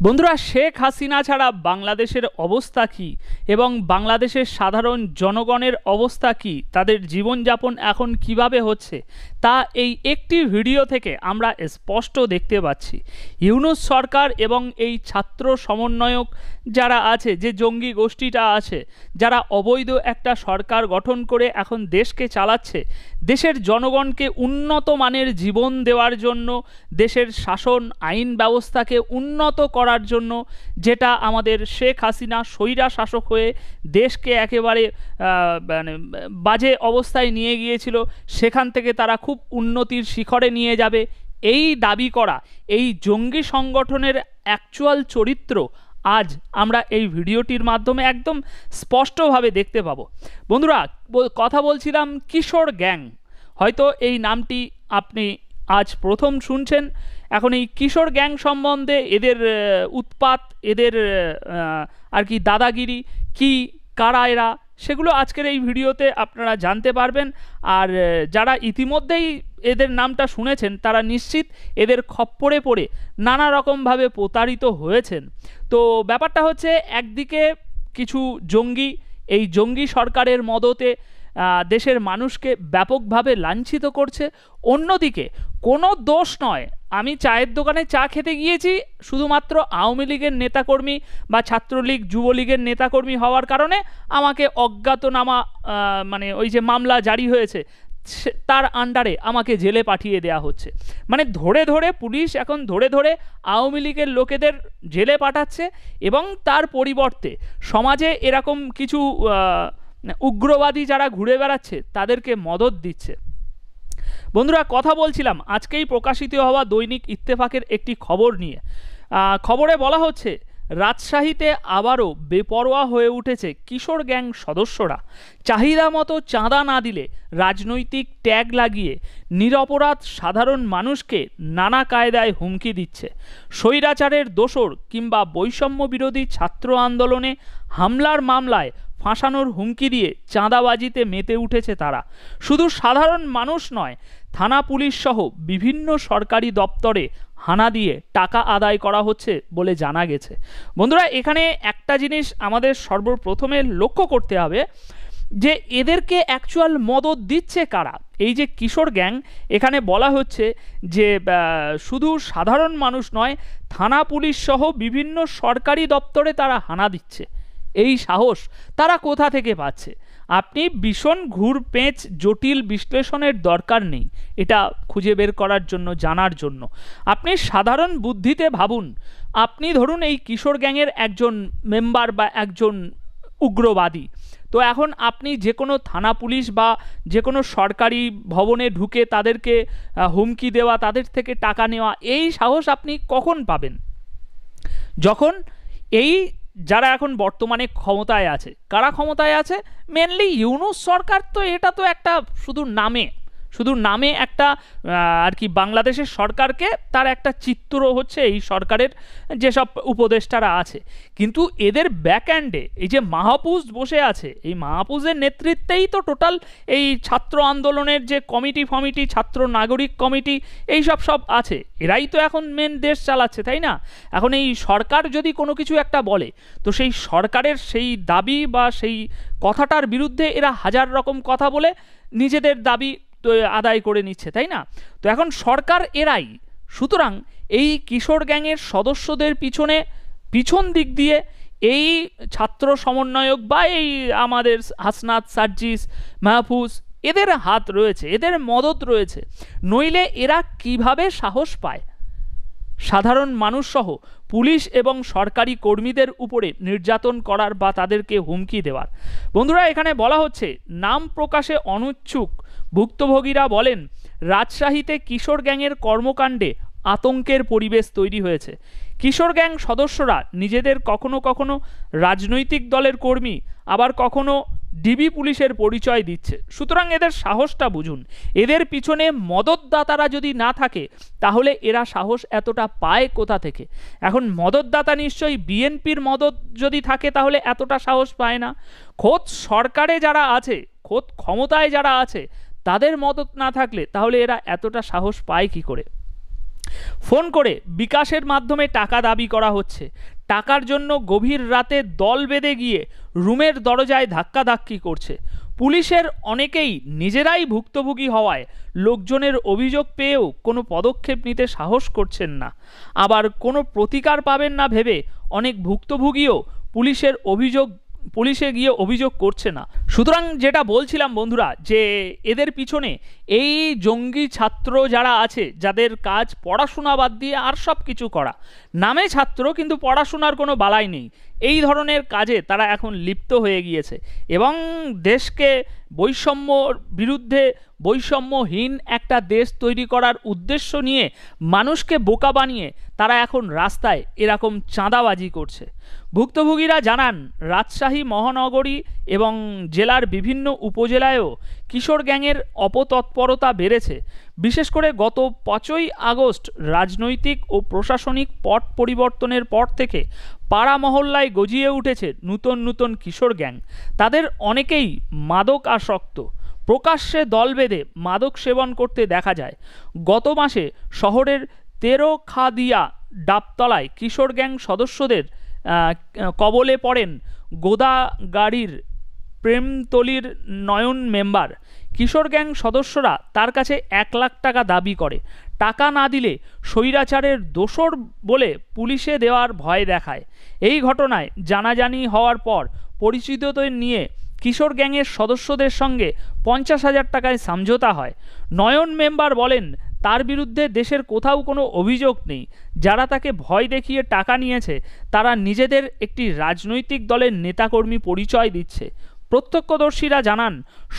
বন্ধুরা, শেখ হাসিনা ছাড়া বাংলাদেশের অবস্থা কী এবং বাংলাদেশের সাধারণ জনগণের অবস্থা কী, তাদের জীবনযাপন এখন কিভাবে হচ্ছে তা এই একটি ভিডিও থেকে আমরা স্পষ্ট দেখতে পাচ্ছি। ইউনূস সরকার এবং এই ছাত্র সমন্বয়ক যারা আছে, যে জঙ্গি গোষ্ঠীটা আছে, যারা অবৈধ একটা সরকার গঠন করে এখন দেশকে চালাচ্ছে, দেশের জনগণকে উন্নত মানের জীবন দেওয়ার জন্য, দেশের শাসন আইন ব্যবস্থাকে উন্নত করার জন্য, যেটা আমাদের শেখ হাসিনা স্বৈরা শাসক হয়ে দেশকে একেবারে বাজে অবস্থায় নিয়ে গিয়েছিল, সেখান থেকে তারা খুব উন্নতির শিখরে নিয়ে যাবে, এই দাবি করা এই জঙ্গি সংগঠনের অ্যাকচুয়াল চরিত্র আজ আমরা এই ভিডিওটির মাধ্যমে একদম স্পষ্টভাবে দেখতে পাবো। বন্ধুরা, কথা বলছিলাম কিশোর গ্যাং, হয়তো এই নামটি আপনি আজ প্রথম শুনছেন। এখন এই কিশোর গ্যাং সম্বন্ধে, এদের উৎপাত, এদের আর কি দাদাগিরি কি, কারা এরা, সেগুলো আজকের এই ভিডিওতে আপনারা জানতে পারবেন। আর যারা ইতিমধ্যেই এদের নামটা শুনেছেন তারা নিশ্চিত এদের খপ্পরে পড়ে নানা রকমভাবে প্রতারিত হয়েছেন। তো ব্যাপারটা হচ্ছে, একদিকে কিছু জঙ্গি এই জঙ্গি সরকারের মদতে দেশের মানুষকে ব্যাপকভাবে লাঞ্ছিত করছে, অন্যদিকে কোনো দোষ নয়, আমি চায়ের দোকানে চা খেতে গিয়েছি, শুধুমাত্র আওয়ামী লীগের নেতাকর্মী বা ছাত্রলীগ যুবলীগের নেতাকর্মী হওয়ার কারণে আমাকে অজ্ঞাতনামা মানে ওই যে মামলা জারি হয়েছে তার আন্ডারে আমাকে জেলে পাঠিয়ে দেওয়া হচ্ছে। মানে ধরে ধরে পুলিশ এখন ধরে ধরে আওয়ামী লীগের লোকেদের জেলে পাঠাচ্ছে এবং তার পরিবর্তে সমাজে এরকম কিছু উগ্রবাদী যারা ঘুরে বেড়াচ্ছে তাদেরকে মদত দিচ্ছে। বন্ধুরা, কথা বলছিলাম আজকেই প্রকাশিত হওয়া দৈনিক ইত্তেফাকের একটি খবর নিয়ে। খবরে বলা হচ্ছে, রাজশাহীতে আবারও বেপরোয়া হয়ে উঠেছে কিশোর গ্যাং সদস্যরা। চাহিদা মতো চাঁদা না দিলে রাজনৈতিক ট্যাগ লাগিয়ে নিরপরাধ সাধারণ মানুষকে নানা কায়দায় হুমকি দিচ্ছে। স্বৈরাচারের দোসর কিংবা বৈষম্য বিরোধী ছাত্র আন্দোলনে হামলার মামলায় ফাঁসানোর হুমকি দিয়ে চাঁদাবাজিতে মেতে উঠেছে তারা। শুধু সাধারণ মানুষ নয়, থানা পুলিশ সহ বিভিন্ন সরকারি দপ্তরে হানা দিয়ে টাকা আদায় করা হচ্ছে বলে জানা গেছে। বন্ধুরা, এখানে একটা জিনিস আমাদের সর্বপ্রথমে লক্ষ্য করতে হবে যে এদেরকে অ্যাকচুয়াল মদত দিচ্ছে কারা। এই যে কিশোর গ্যাং, এখানে বলা হচ্ছে যে শুধু সাধারণ মানুষ নয়, থানা পুলিশ সহ বিভিন্ন সরকারি দপ্তরে তারা হানা দিচ্ছে। এই সাহস তারা কোথা থেকে পাচ্ছে? আপনি ভীষণ ঘুরপেঁচ জটিল বিশ্লেষণের দরকার নেই এটা খুঁজে বের করার জন্য, জানার জন্য। আপনি সাধারণ বুদ্ধিতে ভাবুন, আপনি ধরুন এই কিশোর গ্যাংয়ের একজন মেম্বার বা একজন উগ্রবাদী, তো এখন আপনি যে কোনো থানা পুলিশ বা যে কোনো সরকারি ভবনে ঢুকে তাদেরকে হুমকি দেওয়া, তাদের থেকে টাকা নেওয়া, এই সাহস আপনি কখন পাবেন? যখন এই যারা এখন বর্তমানে ক্ষমতায় আছে, কারা ক্ষমতায় আছে? মেনলি ইউনূস সরকার। তো এটা তো একটা শুধু নামে একটা আর কি বাংলাদেশের সরকারকে তার একটা চিত্র হচ্ছে এই সরকারের যেসব উপদেষ্টারা আছে, কিন্তু এদের ব্যাকহ্যান্ডে এই যে মাহফুজ বসে আছে, এই মাহফুজের নেতৃত্বেই তো টোটাল এই ছাত্র আন্দোলনের যে কমিটি, ছাত্র নাগরিক কমিটি, এই সব আছে, এরাই তো এখন মেন দেশ চালাচ্ছে, তাই না? এখন এই সরকার যদি কোনো কিছু একটা বলে, তো সেই সরকারের সেই দাবি বা সেই কথাটার বিরুদ্ধে এরা হাজার রকম কথা বলে নিজেদের দাবি আদায় করে নিচ্ছে, তাই না? তো এখন সরকার এরাই। সুতরাং এই কিশোর গ্যাংয়ের সদস্যদের পিছন দিক দিয়ে এই ছাত্র সমন্বয়ক বা এই আমাদের হাসনাত, সার্জিস, মাহফুজ, এদের হাত রয়েছে, এদের মদত রয়েছে। নইলে এরা কিভাবে সাহস পায় সাধারণ মানুষ সহ পুলিশ এবং সরকারি কর্মীদের উপরে নির্যাতন করার বা তাদেরকে হুমকি দেওয়ার? বন্ধুরা, এখানে বলা হচ্ছে, নাম প্রকাশে অনিচ্ছুক ভুক্তভোগীরা বলেন, রাজশাহীতে কিশোর গ্যাংয়ের কর্মকাণ্ডে আতঙ্কের পরিবেশ তৈরি হয়েছে। কিশোর গ্যাং সদস্যরা নিজেদের কখনো কখনো রাজনৈতিক দলের কর্মী, আবার কখনো ডিবি পুলিশের পরিচয় দিচ্ছে। সুতরাং এদের সাহসটা বুঝুন। এদের পিছনে মদতদাতারা যদি না থাকে তাহলে এরা সাহস এতটা পায় কোথা থেকে? এখন মদতদাতা নিশ্চয়ই বিএনপির মদত যদি থাকে তাহলে এতটা সাহস পায় না। খোদ সরকারে যারা আছে, খোদ ক্ষমতায় যারা আছে, তাদের মদত না থাকলে তাহলে এরা এতটা সাহস পায় কি করে? ফোন করে বিকাশের মাধ্যমে টাকা দাবি করা হচ্ছে। টাকার জন্য গভীর রাতে দল বেঁধে গিয়ে রুমের দরজায় ধাক্কাধাক্কি করছে। পুলিশের অনেকেই নিজেরাই ভুক্তভোগী হওয়ায় লোকজনের অভিযোগ পেয়েও কোনো পদক্ষেপ নিতে সাহস করছেন না। আবার কোনো প্রতিকার পাবেন না ভেবে অনেক ভুক্তভোগীও পুলিশে গিয়ে অভিযোগ করছে না। সুতরাং যেটা বলছিলাম বন্ধুরা, যে এদের পিছনে এই জঙ্গি ছাত্র যারা আছে, যাদের কাজ পড়াশোনা বাদ দিয়ে আর সব কিছু করা, নামে ছাত্র কিন্তু পড়াশোনার কোনো বালাই নেই, এই ধরনের কাজে তারা এখন লিপ্ত হয়ে গিয়েছে এবং দেশকে বৈষম্যর বিরুদ্ধে বৈষম্যহীন একটা দেশ তৈরি করার উদ্দেশ্য নিয়ে মানুষকে বোকা বানিয়ে তারা এখন রাস্তায় এরকম চাঁদাবাজি করছে। ভুক্তভোগীরা জানান, রাজশাহী মহানগরী এবং জেলার বিভিন্ন উপজেলায়ও কিশোর গ্যাংয়ের অপতৎপরতা বেড়েছে। বিশেষ করে গত 5ই আগস্ট রাজনৈতিক ও প্রশাসনিক পট পরিবর্তনের পর থেকে পাড়া মহল্লায় গজিয়ে উঠেছে নতুন নতুন কিশোর গ্যাং। তাদের অনেকেই মাদক আসক্ত, প্রকাশ্যে দল বেঁধে মাদক সেবন করতে দেখা যায়। গত মাসে শহরের তেরোখাদিয়া ডাবতলায় কিশোর গ্যাং সদস্যদের কবলে পড়েন গোদাগাড়ির প্রেমতলির নয়ন মেম্বার। কিশোর গ্যাং সদস্যরা তার কাছে 1 লাখ টাকা দাবি করে। টাকা না দিলে স্বৈরাচারের দোসর বলে পুলিশে দেওয়ার ভয় দেখায়। এই ঘটনায় জানাজানি হওয়ার পর পরিচিতদের নিয়ে কিশোর গ্যাংয়ের সদস্যদের সঙ্গে 50,000 টাকায় সমঝোতা হয়। নয়ন মেম্বার বলেন, তার বিরুদ্ধে দেশের কোথাও কোনো অভিযোগ নেই। যারা তাকে ভয় দেখিয়ে টাকা নিয়েছে তারা নিজেদের একটি রাজনৈতিক দলের নেতাকর্মী পরিচয় দিচ্ছে। প্রত্যক্ষদর্শীরা জানান,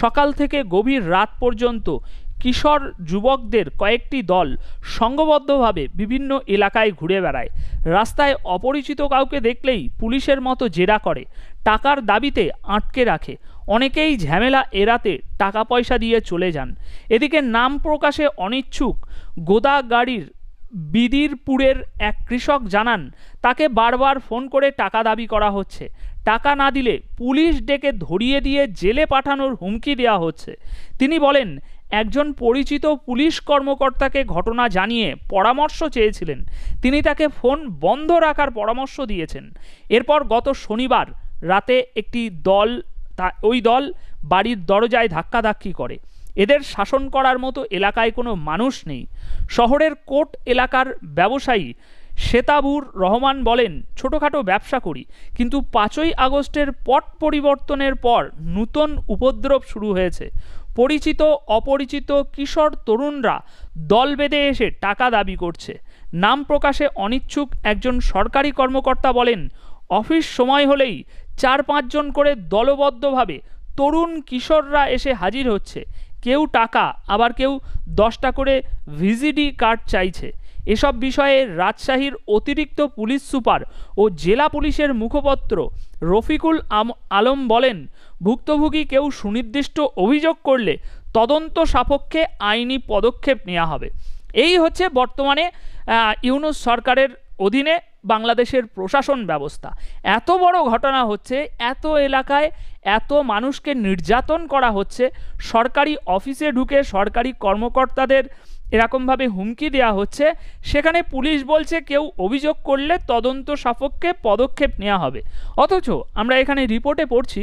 সকাল থেকে গভীর রাত পর্যন্ত কিশোর যুবকদের কয়েকটি দল সংঘবদ্ধভাবে বিভিন্ন এলাকায় ঘুরে বেড়ায়। রাস্তায় অপরিচিত কাউকে দেখলেই পুলিশের মতো জেরা করে, টাকার দাবিতে আটকে রাখে। অনেকেই ঝামেলা এড়াতে টাকা পয়সা দিয়ে চলে যান। এদিকে নাম প্রকাশে অনিচ্ছুক গোদাগাড়ির বিদিরপুরের এক কৃষক জানান, তাকে বারবার ফোন করে টাকা দাবি করা হচ্ছে। টাকা না দিলে পুলিশ ডেকে ধরিয়ে দিয়ে জেলে পাঠানোর হুমকি দেওয়া হচ্ছে। তিনি বলেন, একজন পরিচিত পুলিশ কর্মকর্তাকে ঘটনা জানিয়ে পরামর্শ চেয়েছিলেন। তিনি তাকে ফোন বন্ধ রাখার পরামর্শ দিয়েছেন। এরপর গত শনিবার রাতে একটি দল বাড়ির দরজায় ধাক্কাধাক্কি করে। এদের শাসন করার মতো এলাকায় কোনো মানুষ নেই। শহরের কোট এলাকার ব্যবসায়ী শেতাবুর রহমান বলেন, ছোটোখাটো ব্যবসা করি, কিন্তু 5ই আগস্টের পট পরিবর্তনের পর নূতন উপদ্রব শুরু হয়েছে। পরিচিত অপরিচিত কিশোর তরুণরা দল বেঁধে এসে টাকা দাবি করছে। নাম প্রকাশে অনিচ্ছুক একজন সরকারি কর্মকর্তা বলেন, অফিস সময় হলেই 4-5 জন করে দলবদ্ধভাবে তরুণ কিশোররা এসে হাজির হচ্ছে। কেউ টাকা, আবার কেউ 10টা করে ভিজিডি কার্ড চাইছে। এসব বিষয়ে রাজশাহীর অতিরিক্ত পুলিশ সুপার ও জেলা পুলিশের মুখপাত্র রফিকুল আলম বলেন, ভুক্তভোগী কেউ সুনির্দিষ্ট অভিযোগ করলে তদন্ত সাপেক্ষে আইনি পদক্ষেপ নেওয়া হবে। এই হচ্ছে বর্তমানে ইউনূস সরকারের অধীনে বাংলাদেশের প্রশাসন ব্যবস্থা। এত বড় ঘটনা হচ্ছে, এত এলাকায় এত মানুষকে নির্যাতন করা হচ্ছে, সরকারি অফিসে ঢুকে সরকারি কর্মকর্তাদের এরকমভাবে হুমকি দেওয়া হচ্ছে, সেখানে পুলিশ বলছে কেউ অভিযোগ করলে তদন্ত সাপেক্ষে পদক্ষেপ নেওয়া হবে। অথচ আমরা এখানে রিপোর্টে পড়ছি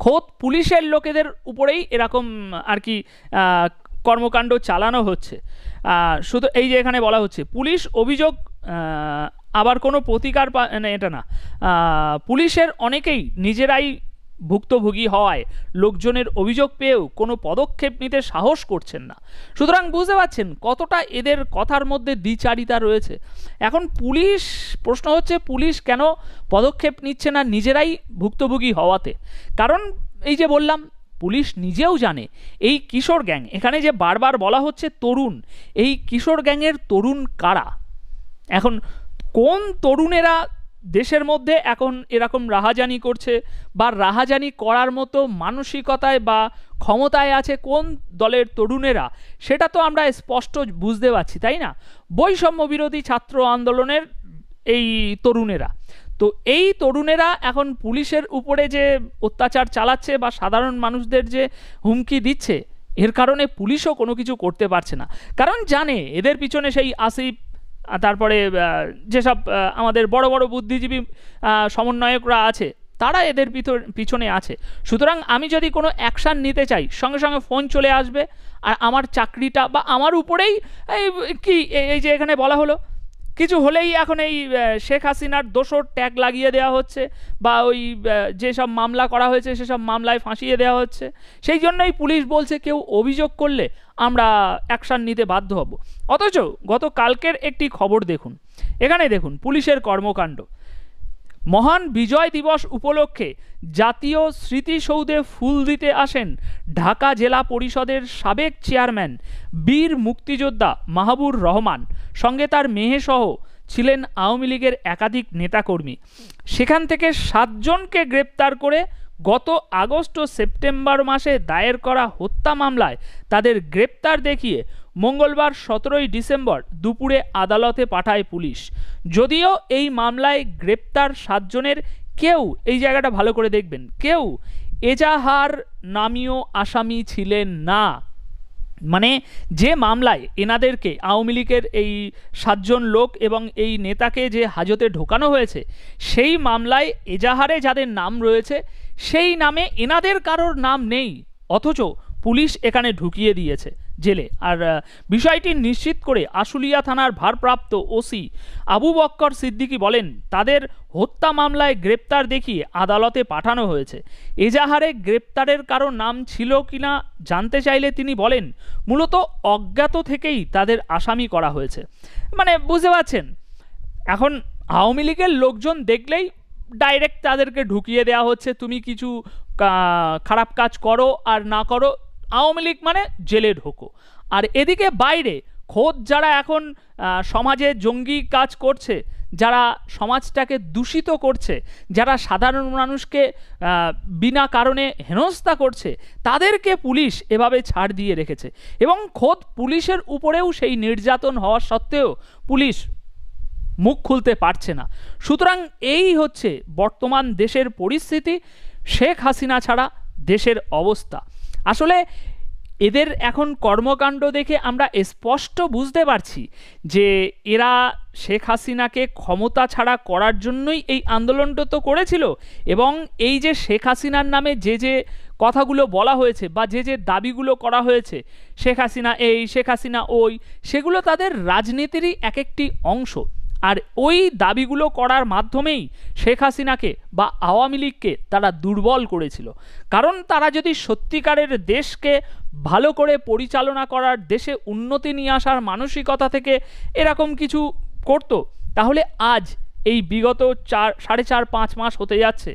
খোদ পুলিশের লোকেদের উপরেই এরকম আর কি কর্মকাণ্ড চালানো হচ্ছে। শুধু এই যে এখানে বলা হচ্ছে পুলিশ অভিযোগ, আবার কোনো প্রতিকার এটা না, পুলিশের অনেকেই নিজেরাই ভুক্তভোগী হওয়ায় লোকজনের অভিযোগ পেয়েও কোনো পদক্ষেপ নিতে সাহস করছেন না। সুতরাং বুঝতে পারছেন কতটা এদের কথার মধ্যে দ্বিচারিতা রয়েছে। এখন পুলিশ, প্রশ্ন হচ্ছে পুলিশ কেন পদক্ষেপ নিচ্ছে না নিজেরাই ভুক্তভোগী হওয়াতে? কারণ এই যে বললাম, পুলিশ নিজেও জানে এই কিশোর গ্যাং, এখানে যে বারবার বলা হচ্ছে তরুণ, এই কিশোর গ্যাংয়ের তরুণ কারা? এখন কোন তরুণেরা দেশের মধ্যে এখন এরকম রাহাজানি করছে বা রাহাজানি করার মতো মানসিকতায় বা ক্ষমতায় আছে কোন দলের তরুণেরা, সেটা তো আমরা স্পষ্ট বুঝতে পারছি, তাই না? বৈষম্য বিরোধী ছাত্র আন্দোলনের এই তরুণেরা। তো এই তরুণেরা এখন পুলিশের উপরে যে অত্যাচার চালাচ্ছে বা সাধারণ মানুষদের যে হুমকি দিচ্ছে, এর কারণে পুলিশও কোনো কিছু করতে পারছে না, কারণ জানে এদের পিছনে সেই আসিফ, তারপরে যেসব আমাদের বড় বড় বুদ্ধিজীবী সমন্বয়করা আছে, তারা এদের পিছনে আছে। সুতরাং আমি যদি কোনো অ্যাকশান নিতে চাই, সঙ্গে সঙ্গে ফোন চলে আসবে, আর আমার চাকরিটা বা আমার উপরেই কি এই যে এখানে বলা হলো, কিছু হলেই এখন এই শেখ হাসিনার দোষর ট্যাগ লাগিয়ে দেওয়া হচ্ছে, বা ওই যেসব মামলা করা হয়েছে সেসব মামলায় ফাঁসিয়ে দেওয়া হচ্ছে। সেই জন্যই পুলিশ বলছে কেউ অভিযোগ করলে আমরা অ্যাকশান নিতে বাধ্য হব। অথচ গতকালকের একটি খবর দেখুন, এখানে দেখুন পুলিশের কর্মকাণ্ড। মহান বিজয় দিবস উপলক্ষে জাতীয় স্মৃতিসৌধে ফুল দিতে আসেন ঢাকা জেলা পরিষদের সাবেক চেয়ারম্যান বীর মুক্তিযোদ্ধা মাহবুর রহমান, সঙ্গে তার মেয়েসহ ছিলেন আওয়ামী লীগের একাধিক নেতাকর্মী। সেখান থেকে 7 জনকে গ্রেপ্তার করে গত আগস্ট ও সেপ্টেম্বর মাসে দায়ের করা হত্যা মামলায় তাদের গ্রেপ্তার দেখিয়ে মঙ্গলবার 17ই ডিসেম্বর দুপুরে আদালতে পাঠায় পুলিশ। যদিও এই মামলায় গ্রেপ্তার 7 জনের কেউ, এই জায়গাটা ভালো করে দেখবেন, কেউ এজাহার নামীয় আসামি ছিলেন না। মানে যে মামলায় এনাদেরকে আওয়ামী লীগের এই 7 জন লোক এবং এই নেতাকে যে হাজতে ঢোকানো হয়েছে, সেই মামলায় এজাহারে যাদের নাম রয়েছে সেই নামে এনাদের কারোর নাম নেই, অথচ পুলিশ এখানে ঢুকিয়ে দিয়েছে জেলে। আর বিষয়টি নিশ্চিত করে আশুলিয়া থানার ভারপ্রাপ্ত ওসি আবু বক্কর সিদ্দিকী বলেন, তাদের হত্যা মামলায় গ্রেপ্তার দেখিয়ে আদালতে পাঠানো হয়েছে। এজাহারে গ্রেপ্তারের কারো নাম ছিল কিনা জানতে চাইলে তিনি বলেন, মূলত অজ্ঞাত থেকেই তাদের আসামি করা হয়েছে। মানে বুঝতে পারছেন, এখন আওয়ামী লীগের লোকজন দেখলেই ডাইরেক্ট তাদেরকে ঢুকিয়ে দেওয়া হচ্ছে, তুমি কিছু খারাপ কাজ করো আর না করো, আওয়ামী লীগ মানে জেলে ঢোকো। আর এদিকে বাইরে খোদ যারা এখন সমাজে জঙ্গি কাজ করছে, যারা সমাজটাকে দূষিত করছে, যারা সাধারণ মানুষকে বিনা কারণে হেনস্থা করছে, তাদেরকে পুলিশ এভাবে ছাড় দিয়ে রেখেছে। এবং খোদ পুলিশের উপরেও সেই নির্যাতন হওয়া সত্ত্বেও পুলিশ মুখ খুলতে পারছে না। সুতরাং এই হচ্ছে বর্তমান দেশের পরিস্থিতি, শেখ হাসিনা ছাড়া দেশের অবস্থা। আসলে এদের এখন কর্মকাণ্ড দেখে আমরা স্পষ্ট বুঝতে পারছি যে এরা শেখ হাসিনাকে ক্ষমতা ছাড়া করার জন্যই এই আন্দোলনটা তো করেছিল। এবং এই যে শেখ হাসিনার নামে যে কথাগুলো বলা হয়েছে বা যে দাবিগুলো করা হয়েছে, শেখ হাসিনা এই, শেখ হাসিনা ওই, সেগুলো তাদের রাজনীতিরই এক একটি অংশ। আর ওই দাবিগুলো করার মাধ্যমেই শেখ হাসিনাকে বা আওয়ামী লীগকে তারা দুর্বল করেছিল। কারণ তারা যদি সত্যিকারের দেশকে ভালো করে পরিচালনা করার, দেশে উন্নতি নিয়ে আসার মানসিকতা থেকে এরকম কিছু করত, তাহলে আজ এই বিগত 4.5-5 মাস হতে যাচ্ছে,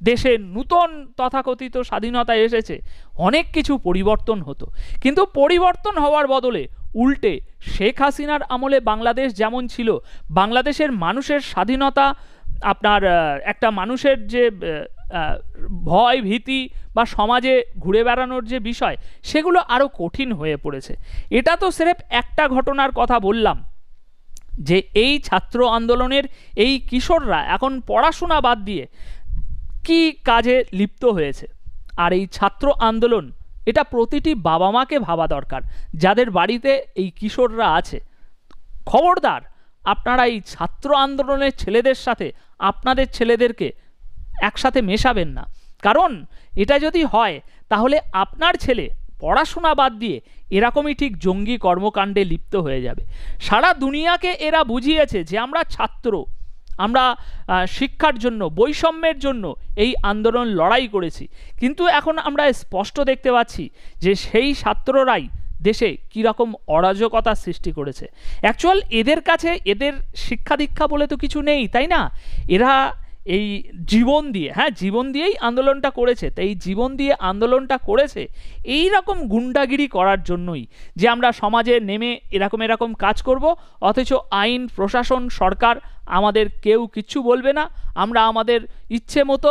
দেশে নূতন তথাকথিত স্বাধীনতা এসেছে, অনেক কিছু পরিবর্তন হতো। কিন্তু পরিবর্তন হওয়ার বদলে উল্টে শেখ হাসিনার আমলে বাংলাদেশ যেমন ছিল, বাংলাদেশের মানুষের স্বাধীনতা, আপনার একটা মানুষের যে ভয় ভীতি বা সমাজে ঘুরে বেড়ানোর যে বিষয়, সেগুলো আরও কঠিন হয়ে পড়েছে। এটা তো স্রেফ একটা ঘটনার কথা বললাম, যে এই ছাত্র আন্দোলনের এই কিশোররা এখন পড়াশোনা বাদ দিয়ে কি কাজে লিপ্ত হয়েছে। আর এই ছাত্র আন্দোলন, এটা প্রতিটি বাবা মাকে ভাবা দরকার, যাদের বাড়িতে এই কিশোররা আছে। খবরদার আপনারা এই ছাত্র আন্দোলনের ছেলেদের সাথে আপনাদের ছেলেদেরকে একসাথে মেশাবেন না। কারণ এটা যদি হয়, তাহলে আপনার ছেলে পড়াশোনা বাদ দিয়ে এরকমই ঠিক জঙ্গি কর্মকাণ্ডে লিপ্ত হয়ে যাবে। সারা দুনিয়াকে এরা বুঝিয়েছে যে আমরা ছাত্র, আমরা শিক্ষার জন্য, বৈষম্যের জন্য এই আন্দোলন লড়াই করেছি। কিন্তু এখন আমরা স্পষ্ট দেখতে পাচ্ছি যে সেই ছাত্ররাই দেশে কীরকম অরাজকতা সৃষ্টি করেছে। অ্যাকচুয়াল এদের কাছে এদের শিক্ষা দীক্ষা বলে তো কিছু নেই, তাই না? এরা এই জীবন দিয়ে, জীবন দিয়েই আন্দোলনটা করেছে। তাই এই জীবন দিয়ে আন্দোলনটা করেছে এই রকম গুন্ডাগিরি করার জন্যই, যে আমরা সমাজে নেমে এরকম কাজ করব, অথচ আইন, প্রশাসন, সরকার আমাদের কেউ কিচ্ছু বলবে না, আমরা আমাদের ইচ্ছে মতো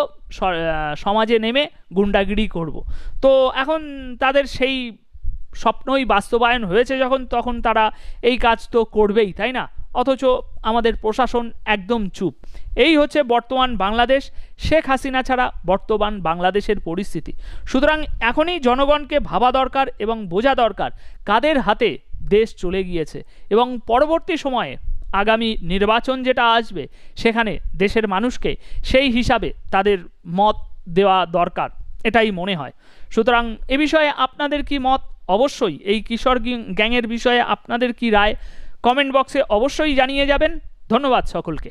সমাজে নেমে গুন্ডাগিরি করব। তো এখন তাদের সেই স্বপ্নই বাস্তবায়ন হয়েছে যখন, তখন তারা এই কাজ তো করবেই, তাই না? অথচ আমাদের প্রশাসন একদম চুপ। এই হচ্ছে বর্তমান বাংলাদেশ, শেখ হাসিনা ছাড়া বর্তমান বাংলাদেশের পরিস্থিতি। সুতরাং এখনই জনগণকে ভাবা দরকার এবং বোঝা দরকার কাদের হাতে দেশ চলে গিয়েছে, এবং পরবর্তী সময়ে আগামী নির্বাচন যেটা আসবে সেখানে দেশের মানুষকে সেই হিসাবে তাদের মত দেওয়া দরকার, এটাই মনে হয়। সুতরাং এ বিষয়ে আপনাদের কি মত? অবশ্যই এই কিশোর গ্যাংয়ের বিষয়ে আপনাদের কি রায় কমেন্ট বক্সে অবশ্যই জানিয়ে যাবেন। ধন্যবাদ সকলকে।